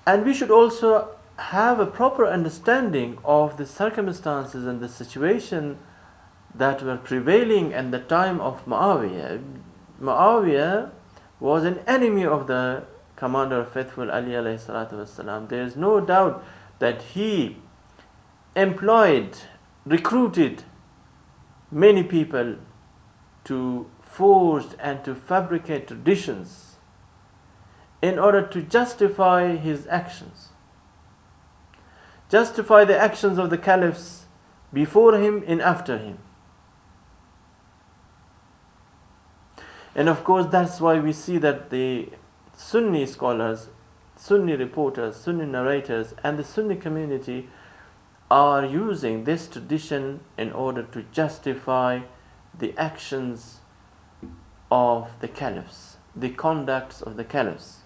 And we should also have a proper understanding of the circumstances and the situation that were prevailing at the time of Muawiyah. Muawiyah was an enemy of the Commander of Faithful, Ali alayhi salatu wasalam. There is no doubt that he employed, recruited many people to forge and to fabricate traditions in order to justify his actions. Justify the actions of the Caliphs before him and after him. And of course, that's why we see that the Sunni scholars, Sunni reporters, Sunni narrators, and the Sunni community are using this tradition in order to justify the actions of the Caliphs, the conducts of the Caliphs.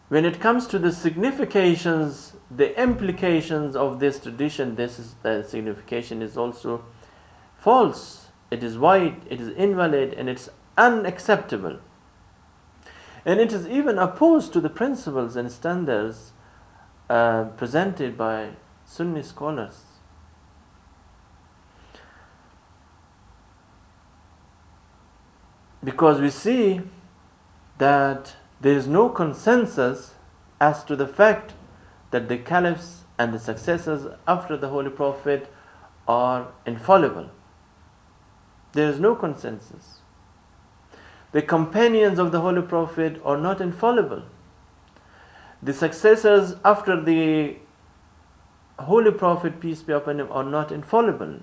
When it comes to the significations, the implications of this tradition, the signification is also false. It is void, it is invalid, and it's unacceptable. And it is even opposed to the principles and standards presented by Sunni scholars. Because we see that there is no consensus as to the fact that the Caliphs and the successors after the Holy Prophet are infallible. There is no consensus. The companions of the Holy Prophet are not infallible. The successors after the Holy Prophet, peace be upon him, are not infallible.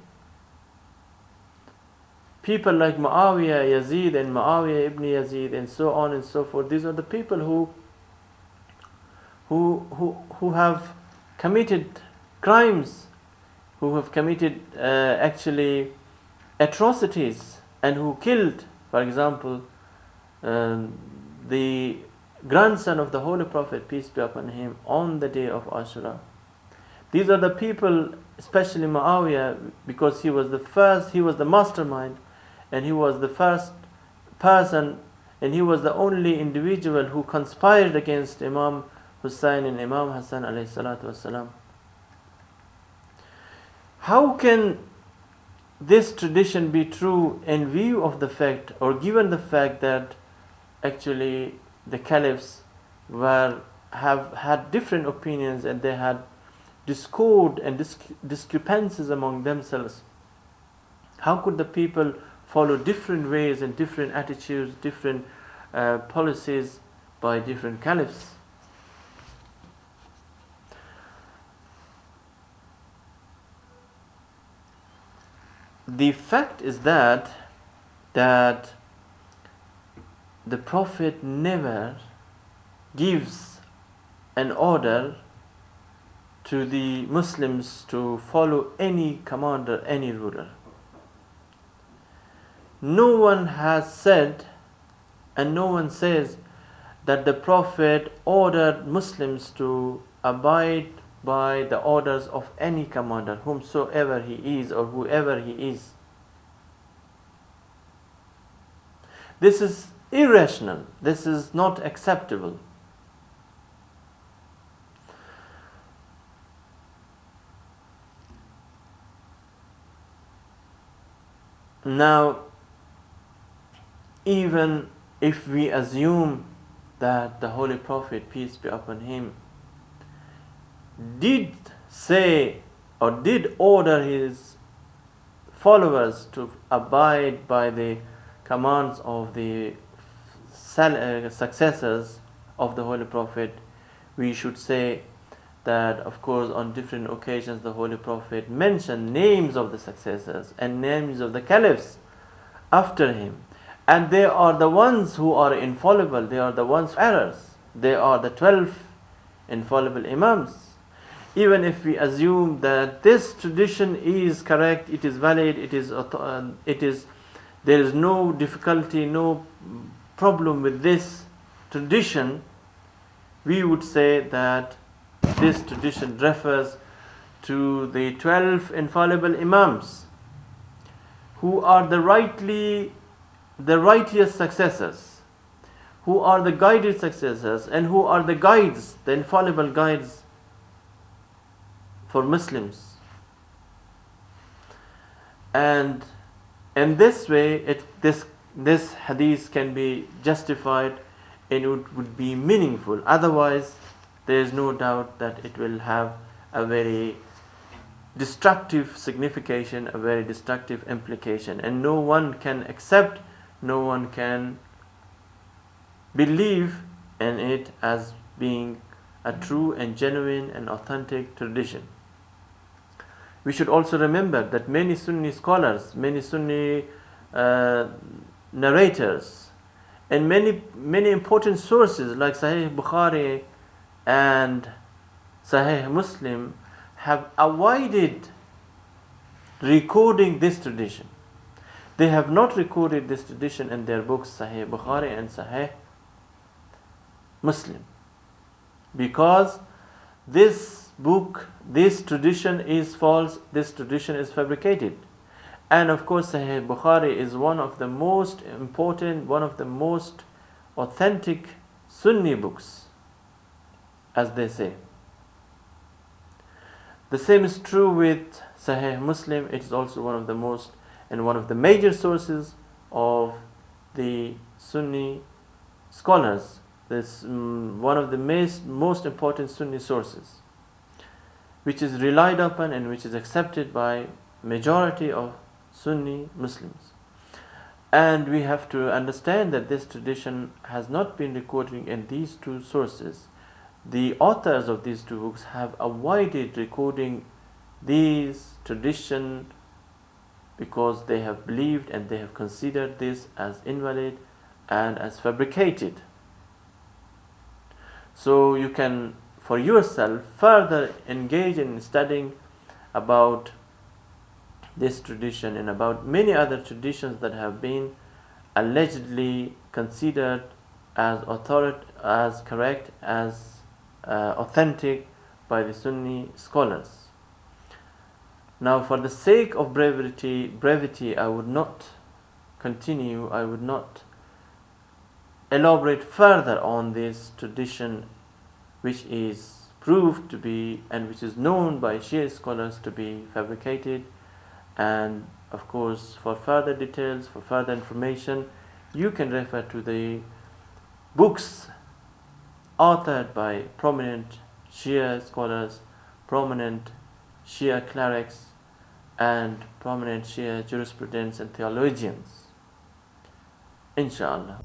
People like Muawiyah, Yazid, and Muawiyah ibn Yazid, and so on and so forth, these are the people who have committed crimes, who have committed actually atrocities, and who killed, for example, the grandson of the Holy Prophet, peace be upon him, on the day of Ashura. These are the people, especially Muawiyah, because he was the first, he was the mastermind, and he was the first person, and he was the only individual who conspired against Imam Hussein and Imam Hassan alayhi salatu wasalam. How can this tradition be true in view of the fact, or given the fact that actually the Caliphs have had different opinions, and they had discord and discrepancies among themselves? How could the people follow different ways and different attitudes, different policies by different Caliphs? The fact is that the Prophet never gives an order to the Muslims to follow any commander, any ruler. No one has said, and no one says, that the Prophet ordered Muslims to abide by the orders of any commander, whomsoever he is or whoever he is. This is irrational. This is not acceptable. Now, even if we assume that the Holy Prophet, peace be upon him, did say or did order his followers to abide by the commands of the successors of the Holy Prophet, we should say that, of course, on different occasions the Holy Prophet mentioned names of the successors and names of the Caliphs after him. And they are the ones who are infallible. They are the ones errors. They are the 12 infallible Imams. Even if we assume that this tradition is correct, it is valid, there is no difficulty, no problem with this tradition, we would say that this tradition refers to the 12 infallible Imams, who are the righteous successors, who are the guided successors, and who are the guides, the infallible guides for Muslims. And in this way, this hadith can be justified and it would be meaningful. Otherwise, there is no doubt that it will have a very destructive signification, a very destructive implication, and no one can accept, no one can believe in it as being a true and genuine and authentic tradition. We should also remember that many Sunni scholars, many Sunni narrators, and many important sources like Sahih Bukhari and Sahih Muslim have avoided recording this tradition. They have not recorded this tradition in their books Sahih Bukhari and Sahih Muslim, because this book, this tradition is false, this tradition is fabricated. And of course, Sahih Bukhari is one of the most important, one of the most authentic Sunni books, as they say. The same is true with Sahih Muslim. It is also one of the most and one of the major sources of the Sunni scholars. This one of the most important Sunni sources, which is relied upon and which is accepted by majority of Sunni Muslims. And we have to understand that this tradition has not been recorded in these two sources. The authors of these two books have avoided recording these tradition because they have believed and they have considered this as invalid and as fabricated. So you can, for yourself, further engage in studying about this tradition and about many other traditions that have been allegedly considered as as correct, as authentic by the Sunni scholars. Now, for the sake of brevity, I would not continue, I would not elaborate further on this tradition, which is proved to be and which is known by Shia scholars to be fabricated. And of course, for further details, for further information, you can refer to the books authored by prominent Shia scholars, prominent Shia clerics, and prominent Shia jurisprudents and theologians. Inshallah.